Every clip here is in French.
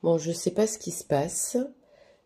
Bon, je sais pas ce qui se passe,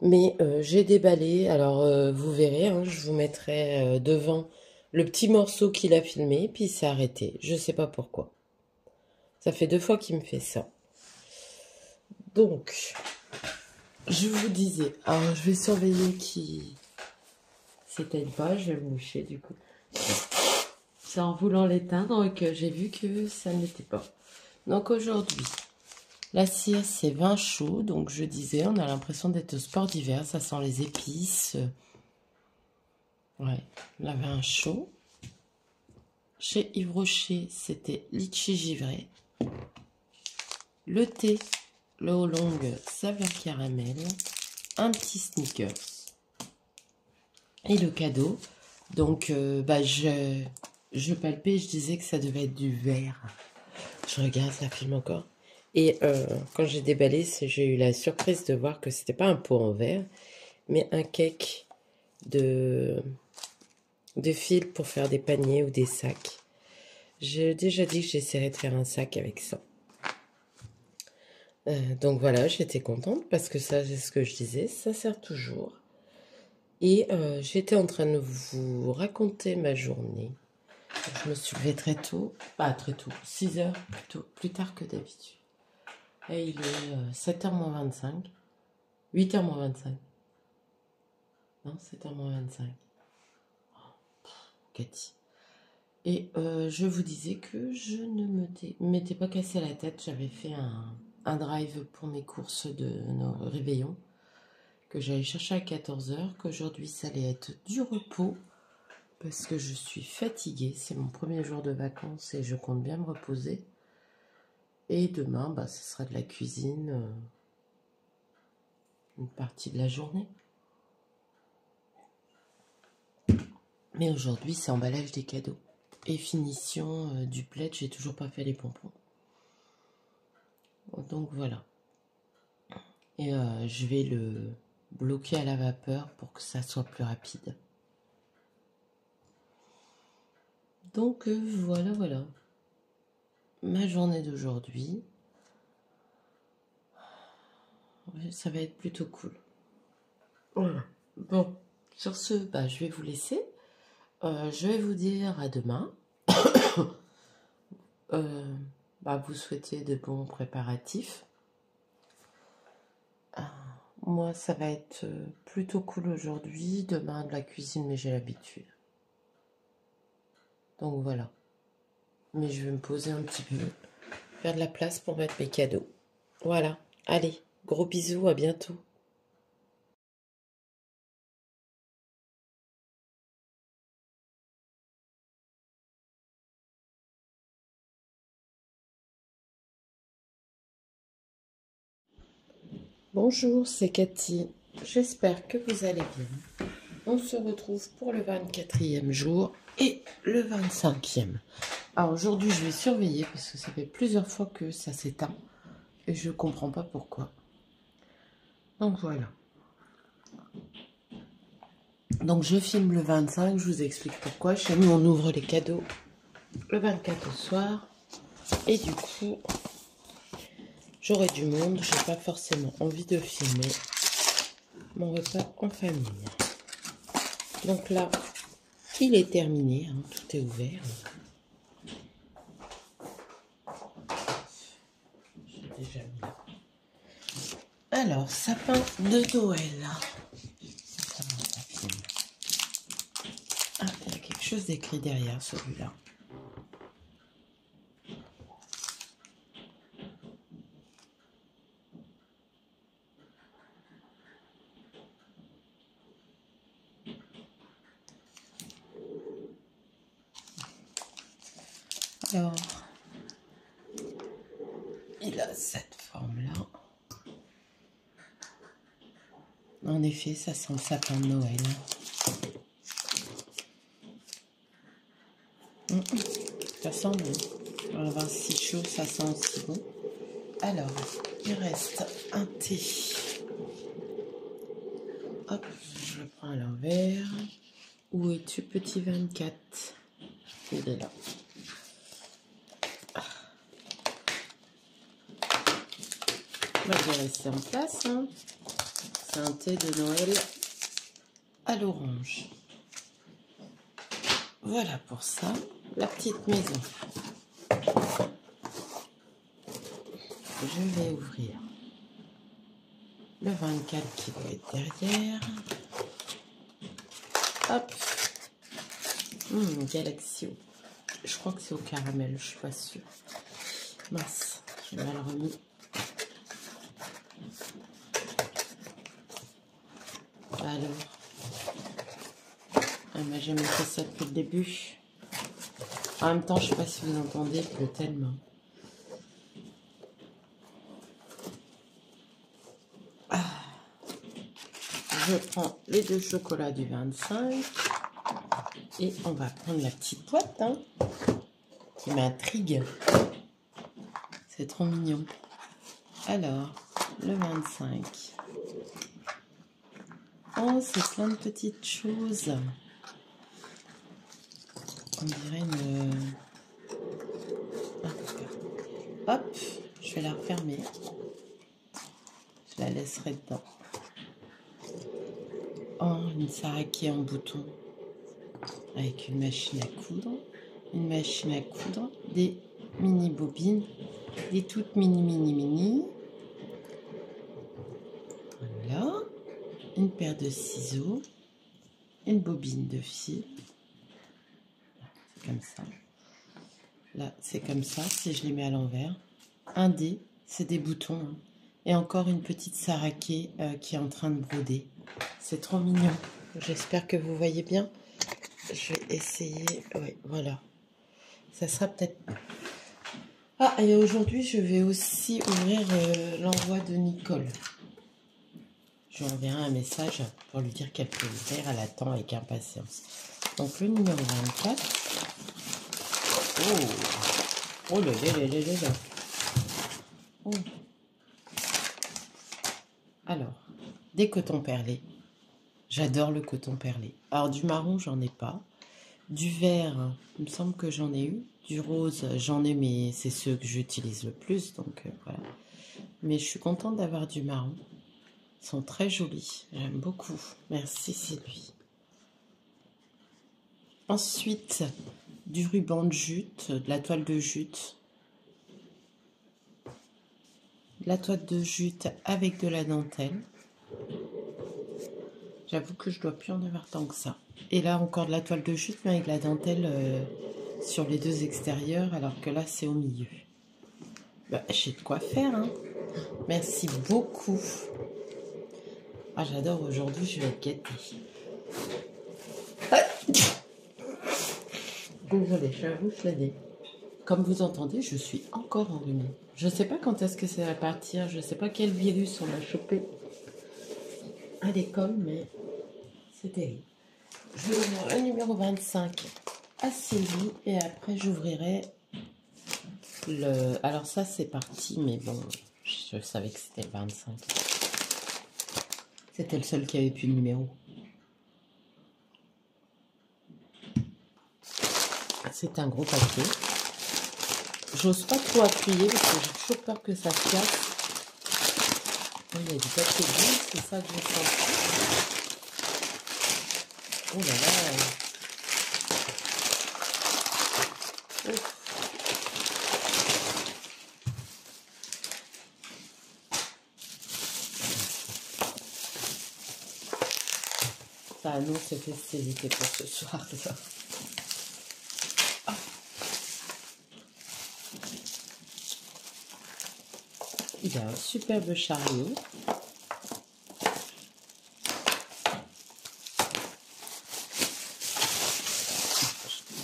mais j'ai déballé. Alors, vous verrez, hein, je vous mettrai devant le petit morceau qu'il a filmé, puis il s'est arrêté. Je sais pas pourquoi. Ça fait 2 fois qu'il me fait ça. Donc, je vous disais, alors je vais surveiller qu'il s'éteigne pas, je vais le moucher du coup. C'est en voulant l'éteindre que j'ai vu que ça ne l'était pas. Donc aujourd'hui, la cire c'est vin chaud, donc je disais, on a l'impression d'être au sport d'hiver, ça sent les épices. Ouais, la vin chaud. Chez Yves Rocher, c'était litchi givré. Le thé, le oolong saveur caramel. Un petit sneakers. Et le cadeau, donc je palpais, je disais que ça devait être du verre. Je regarde, ça filme encore. Et quand j'ai déballé, j'ai eu la surprise de voir que c'était pas un pot en verre, mais un cake de fil pour faire des paniers ou des sacs. J'ai déjà dit que j'essaierais de faire un sac avec ça. Donc voilà, j'étais contente parce que ça, c'est ce que je disais, ça sert toujours. Et j'étais en train de vous raconter ma journée. Je me suis levée très tôt, pas très tôt, 6 heures plus tard que d'habitude. Et il est 7h moins 25, 8h moins 25. Non, 7h moins 25. Oh, Cathy. Et je vous disais que je ne m'étais pas cassé la tête. J'avais fait un drive pour mes courses de nos réveillons que j'allais chercher à 14h, qu'aujourd'hui ça allait être du repos parce que je suis fatiguée. C'est mon premier jour de vacances et je compte bien me reposer. Et demain, bah, ce sera de la cuisine, une partie de la journée. Mais aujourd'hui, c'est emballage des cadeaux. Et finition du plaid, j'ai toujours pas fait les pompons. Donc voilà. Et je vais le bloquer à la vapeur pour que ça soit plus rapide. Donc voilà. Ma journée d'aujourd'hui. Ça va être plutôt cool. Voilà. Bon, sur ce, bah, je vais vous laisser. Je vais vous dire à demain. Bah, vous souhaitez de bons préparatifs. Moi, ça va être plutôt cool aujourd'hui. Demain, de la cuisine, mais j'ai l'habitude. Donc voilà. Mais je vais me poser un petit peu, faire de la place pour mettre mes cadeaux. Voilà. Allez, gros bisous, à bientôt. Bonjour, c'est Cathy. J'espère que vous allez bien. On se retrouve pour le 24e jour et le 25e. Alors aujourd'hui, je vais surveiller parce que ça fait plusieurs fois que ça s'éteint et je comprends pas pourquoi. Donc voilà. Donc je filme le 25, je vous explique pourquoi. Chez nous, on ouvre les cadeaux le 24 au soir. Et du coup, j'aurai du monde. J'ai pas forcément envie de filmer mon repas en famille. Donc là, il est terminé. Hein, tout est ouvert. J'ai déjà mis là. Alors, sapin de Noël. Ah, il y a quelque chose d'écrit derrière celui-là. Alors, il a cette forme-là. En effet, ça sent le sapin de Noël. Ça sent bon. On va voir si chaud, ça sent aussi bon. Alors, il reste un thé. Hop, je le prends à l'envers. Où es-tu, petit 24? Il est là. Moi, je vais rester en place. Hein. C'est un thé de Noël à l'orange. Voilà pour ça, la petite maison. Je vais ouvrir le 24 qui doit être derrière. Hop. Galaxio. Je crois que c'est au caramel, je suis pas sûre. Mince, j'ai mal remis. Alors. Ah, moi j'ai fait ça depuis le début. En même temps, je sais pas si vous entendez, il pleut tellement. Je prends les 2 chocolats du 25 et on va prendre la petite boîte hein, qui m'intrigue. C'est trop mignon. Alors, le 25. Oh, c'est plein de petites choses. On dirait une... Ah, hop, je vais la refermer. Je la laisserai dedans. Oh, une saraké en bouton. Avec une machine à coudre. Une machine à coudre. Des mini bobines. Des toutes mini. Voilà. Une paire de ciseaux. Une bobine de fil. C'est comme ça. Là, c'est comme ça, si je les mets à l'envers. Un dé, c'est des boutons. Hein. Et encore une petite saraké qui est en train de broder. C'est trop mignon. J'espère que vous voyez bien. Je vais essayer. Oui, voilà. Ça sera peut-être... Ah, et aujourd'hui, je vais aussi ouvrir l'envoi de Nicole. Je lui enverrai un message pour lui dire qu'elle peut ouvrir. Elle attend avec impatience. Donc, le numéro 24. Oh là là. Oh. Alors, des cotons perlés. J'adore le coton perlé. Alors, du marron, j'en ai pas. Du vert, il me semble que j'en ai eu. Du rose, j'en ai, mais c'est ceux que j'utilise le plus. Donc, voilà. Mais je suis contente d'avoir du marron. Ils sont très jolis. J'aime beaucoup. Merci, c'est lui. Ensuite, du ruban de jute, de la toile de jute. De la toile de jute avec de la dentelle. J'avoue que je dois plus en avoir tant que ça. Et là, encore de la toile de jute, mais avec la dentelle sur les 2 extérieurs, alors que là, c'est au milieu. Bah, j'ai de quoi faire, hein. Merci beaucoup. Ah, j'adore. Aujourd'hui, je vais être gâtée. Désolée, je vais vous flâner. Comme vous entendez, je suis encore enrhumée. Je ne sais pas quand est-ce que ça va partir. Je ne sais pas quel virus on a chopé à l'école, mais c'est terrible. Je vais ouvrir le numéro 25 à Sylvie et après j'ouvrirai le... Alors ça c'est parti, mais bon, je savais que c'était le 25. C'était le seul qui avait plus de numéro. C'est un gros paquet. J'ose pas trop appuyer parce que j'ai toujours peur que ça se casse. Oh, il y a du papier bleu, c'est ça que j'ai senti. Oh là là. Ouf. Ça annonce festivité pour ce soir. Là. Il y a un superbe chariot.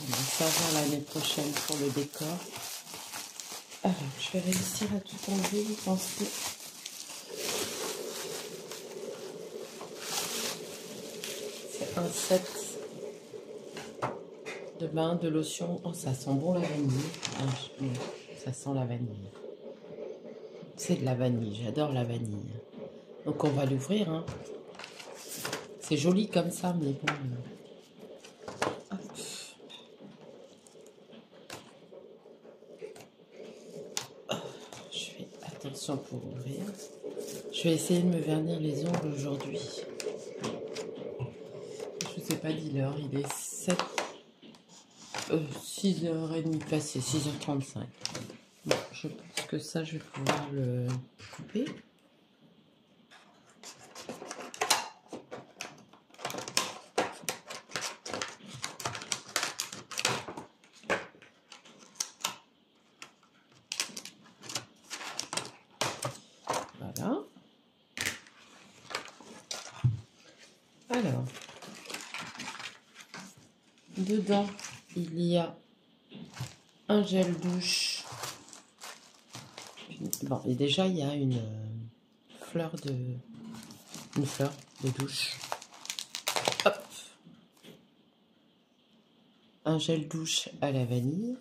On va savoir l'année prochaine pour le décor. Alors, je vais réussir à tout enlever, vous pensez? C'est un set de bain, de lotion. Oh, ça sent bon la vanille. Ah, ça sent la vanille. C'est de la vanille, j'adore la vanille. Donc on va l'ouvrir. Hein. C'est joli comme ça, mais bon. Je fais attention pour ouvrir. Je vais essayer de me vernir les ongles aujourd'hui. Je ne sais pas dit l'heure, il est 6h30 passé, 6h35. Bon, je pense que ça, je vais pouvoir le couper. Voilà. Alors, dedans, il y a un gel douche. Bon, et déjà, il y a une fleur de douche. Hop. Un gel douche à la vanille.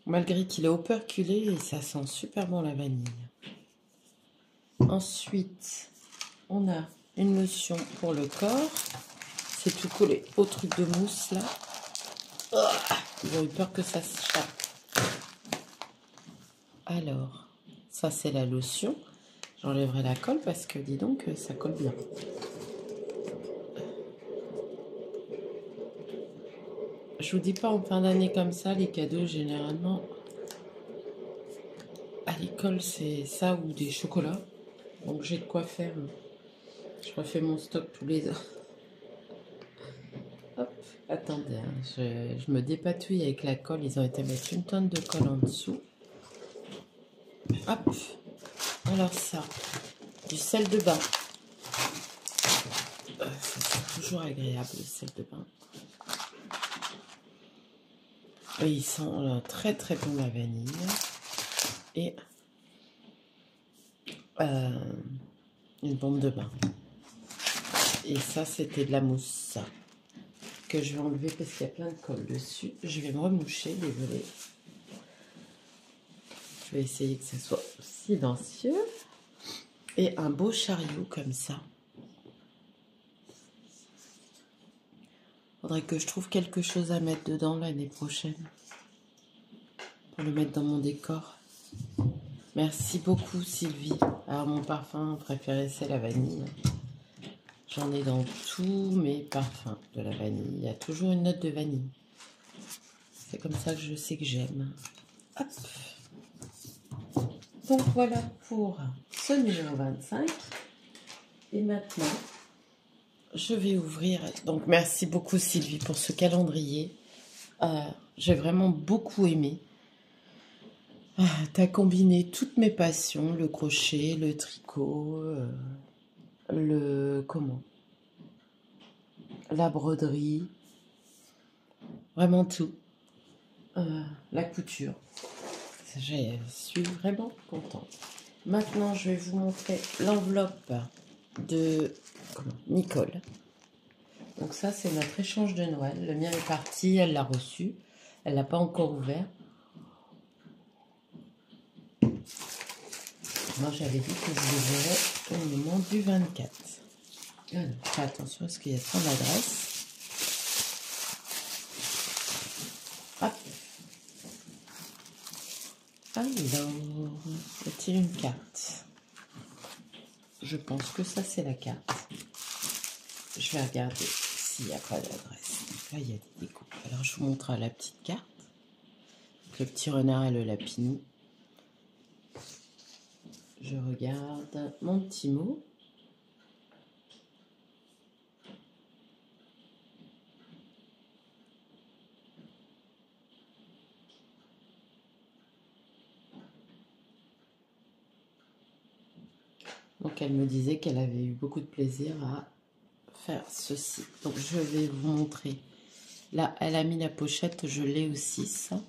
Malgré qu'il est operculé, et ça sent super bon la vanille. Ensuite, on a une lotion pour le corps. C'est tout collé au truc de mousse là. Ils ont eu peur que ça s'échappe. Alors, ça c'est la lotion. J'enlèverai la colle parce que dis donc, ça colle bien. Je vous dis pas en fin d'année comme ça, les cadeaux généralement à l'école c'est ça ou des chocolats. Donc j'ai de quoi faire. Je refais mon stock tous les ans. Hop, attendez, hein, je me dépatouille avec la colle. Ils ont été mettre une tonne de colle en dessous. Hop, alors ça, du sel de bain. C'est toujours agréable le sel de bain. Et il sent très très bon la vanille. Et une bombe de bain. Et ça, c'était de la mousse que je vais enlever parce qu'il y a plein de colle dessus. Je vais me remoucher, désolé. Je vais essayer que ça soit silencieux. Et un beau chariot comme ça. Faudrait que je trouve quelque chose à mettre dedans l'année prochaine. Pour le mettre dans mon décor. Merci beaucoup Sylvie. Alors mon parfum préféré c'est la vanille. J'en ai dans tous mes parfums de la vanille. Il y a toujours une note de vanille. C'est comme ça que je sais que j'aime. Hop. Donc voilà pour ce numéro 25. Et maintenant, je vais ouvrir. Donc merci beaucoup Sylvie pour ce calendrier. J'ai vraiment beaucoup aimé. T'as combiné toutes mes passions, le crochet, le tricot, la broderie, vraiment tout. La couture. Je suis vraiment contente. Maintenant, je vais vous montrer l'enveloppe de Nicole. Donc ça, c'est notre échange de Noël. Le mien est parti, elle l'a reçu. Elle l'a pas encore ouvert. Moi, j'avais dit que je l'ouvrirais au moment du 24. Alors, fais attention parce qu'il y a son adresse. Hop. Alors, y a-t-il une carte? Je pense que ça, c'est la carte. Je vais regarder s'il n'y a pas d'adresse. Là, il y a des découpes. Alors, je vous montre la petite carte. Le petit renard et le lapini. Je regarde mon petit mot. Donc elle me disait qu'elle avait eu beaucoup de plaisir à faire ceci. Donc je vais vous montrer. Là, elle a mis la pochette, je l'ai aussi ça.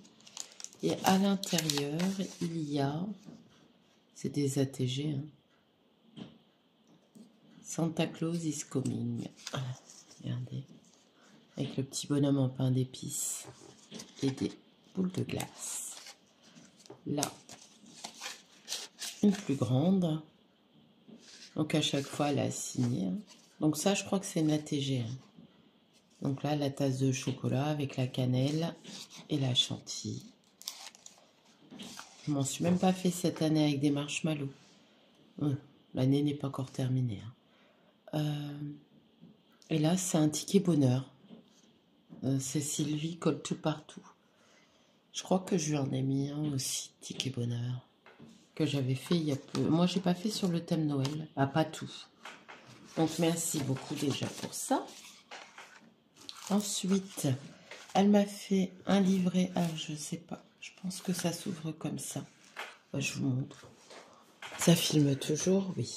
Et à l'intérieur, il y a... C'est des ATG. Hein. Santa Claus is coming. Regardez. Avec le petit bonhomme en pain d'épices. Et des boules de glace. Là, une plus grande. Donc à chaque fois, elle a signé. Donc ça, je crois que c'est une ATG. Donc là, la tasse de chocolat avec la cannelle et la chantilly. Je m'en suis même pas fait cette année avec des marshmallows. L'année n'est pas encore terminée. Et là, c'est un ticket bonheur. C'est Sylvie colle tout partout. Je crois que je lui en ai mis un aussi, ticket bonheur, que j'avais fait il y a peu. Moi, j'ai pas fait sur le thème Noël. Ah, pas tout. Donc, merci beaucoup déjà pour ça. Ensuite, elle m'a fait un livret. Ah, je sais pas. Je pense que ça s'ouvre comme ça. Je vous montre. Ça filme toujours, oui.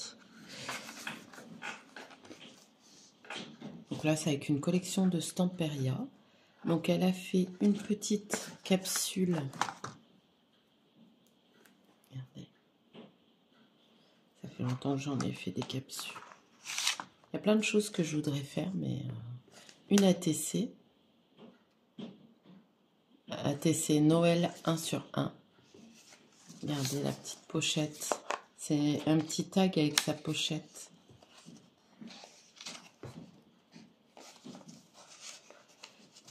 Donc là, c'est avec une collection de Stamperia. Donc, elle a fait une petite capsule. Regardez. Ça fait longtemps que j'en ai fait des capsules. Il y a plein de choses que je voudrais faire, mais une ATC. ATC Noël 1 sur 1. Regardez la petite pochette. C'est un petit tag avec sa pochette.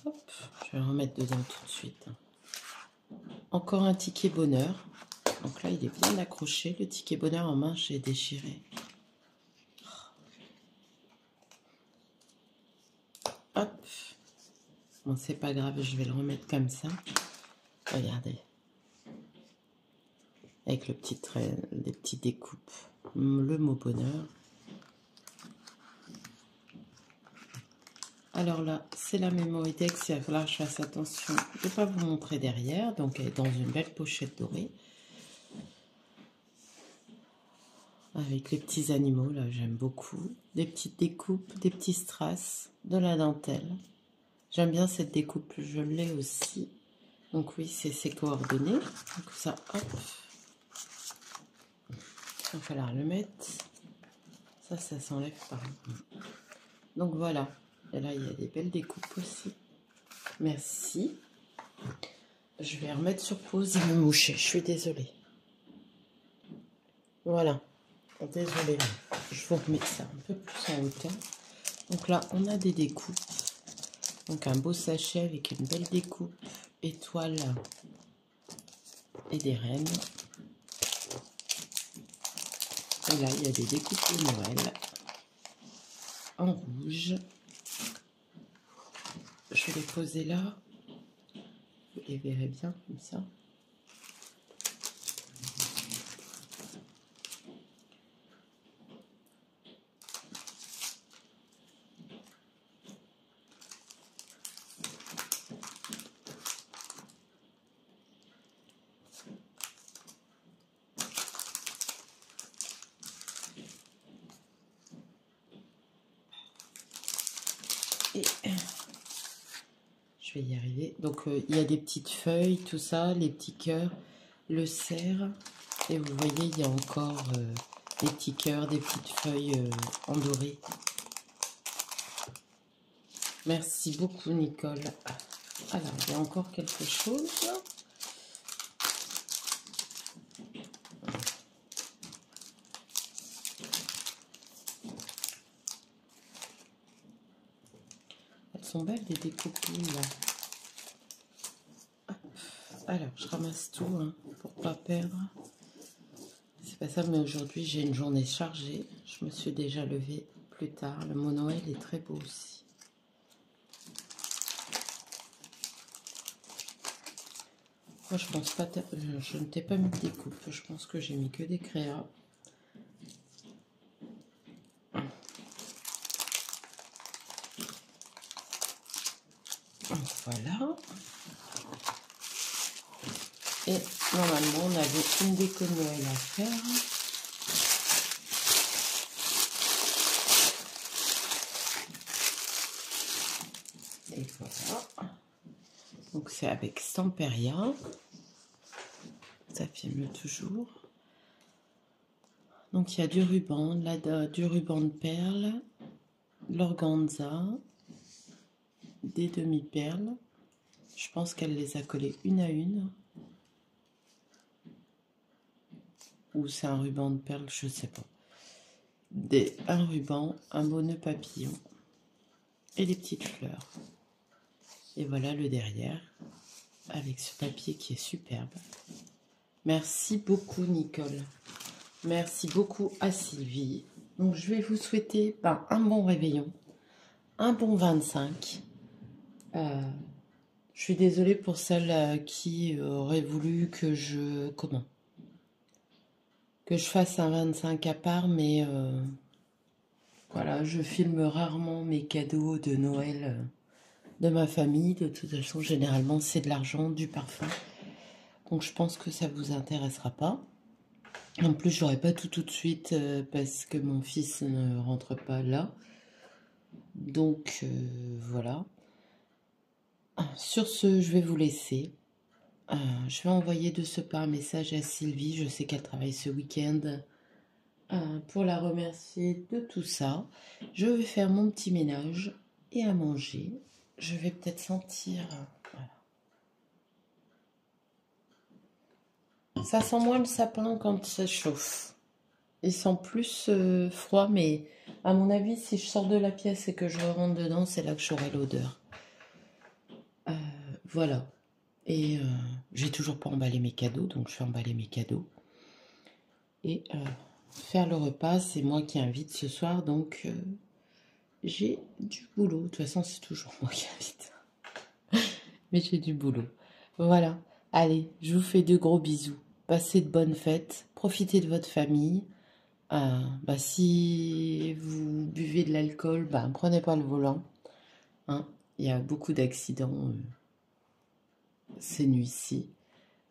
Hop, je vais le remettre dedans tout de suite. Encore un ticket bonheur. Donc là, il est bien accroché. Le ticket bonheur en main, j'ai déchiré. Hop. Bon, c'est pas grave, je vais le remettre comme ça. Regardez. Avec le petit trait, les petites découpes. Le mot bonheur. Alors là, c'est la mémoidex. Il va falloir que je fasse attention. Je ne vais pas vous montrer derrière. Donc, elle est dans une belle pochette dorée. Avec les petits animaux, là, j'aime beaucoup. Des petites découpes, des petits strass, de la dentelle. J'aime bien cette découpe, je l'ai aussi. Donc oui, c'est ses coordonnées. Donc ça, hop. Il va falloir le mettre. Ça s'enlève pas. Donc voilà. Et là, il y a des belles découpes aussi. Merci. Je vais remettre sur pause et me moucher. Je suis désolée. Voilà. Désolée. Je vous remets ça un peu plus en hauteur. Donc là, on a des découpes. Donc un beau sachet avec une belle découpe, étoile et des rennes. Et là, il y a des découpes de Noël en rouge. Je vais les poser là. Vous les verrez bien comme ça. Et je vais y arriver. Donc, il y a des petites feuilles, tout ça, les petits cœurs, le cerf. Et vous voyez, il y a encore des petits cœurs, des petites feuilles en doré. Merci beaucoup, Nicole. Alors, il y a encore quelque chose. Elles sont belles, des découpes là. Alors, je ramasse tout hein, pour pas perdre. C'est pas ça, mais aujourd'hui, j'ai une journée chargée. Je me suis déjà levée plus tard. Le mot Noël est très beau aussi. Moi, je pense pas... Je ne t'ai pas mis de découpe. Je pense que j'ai mis que des créas. Voilà. Et normalement, on avait une déco de Noël à faire. Et voilà. Donc, c'est avec Stamperia. Ça filme toujours. Donc, il y a du ruban, du ruban de perles, de l'organza, des demi-perles. Je pense qu'elle les a collées une à une. Ou c'est un ruban de perles, je sais pas. Un ruban, un beau nœud papillon et des petites fleurs. Et voilà le derrière avec ce papier qui est superbe. Merci beaucoup, Nicole. Merci beaucoup à Sylvie. Donc, je vais vous souhaiter un bon réveillon, un bon 25. Je suis désolée pour celles qui auraient voulu que que je fasse un 25 à part, mais voilà, je filme rarement mes cadeaux de Noël de ma famille. De toute façon, généralement, c'est de l'argent, du parfum. Donc, je pense que ça vous intéressera pas. En plus, j'aurai pas tout de suite parce que mon fils ne rentre pas là. Donc, voilà. Sur ce, je vais vous laisser. Je vais envoyer de ce pas un message à Sylvie. Je sais qu'elle travaille ce week-end pour la remercier de tout ça. Je vais faire mon petit ménage et à manger. Je vais peut-être sentir... voilà. Ça sent moins le sapin quand ça chauffe. Il sent plus froid, mais à mon avis, si je sors de la pièce et que je rentre dedans, c'est là que j'aurai l'odeur. Voilà. Et j'ai toujours pas emballé mes cadeaux, donc je vais emballer mes cadeaux. Et faire le repas, c'est moi qui invite ce soir, donc j'ai du boulot. De toute façon, c'est toujours moi qui invite. Mais j'ai du boulot. Voilà. Allez, je vous fais de gros bisous. Passez de bonnes fêtes. Profitez de votre famille. Si vous buvez de l'alcool, prenez pas le volant. Hein. Il y a beaucoup d'accidents ces nuits-ci.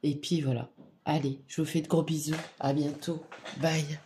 Et puis voilà. Allez, je vous fais de gros bisous. À bientôt. Bye.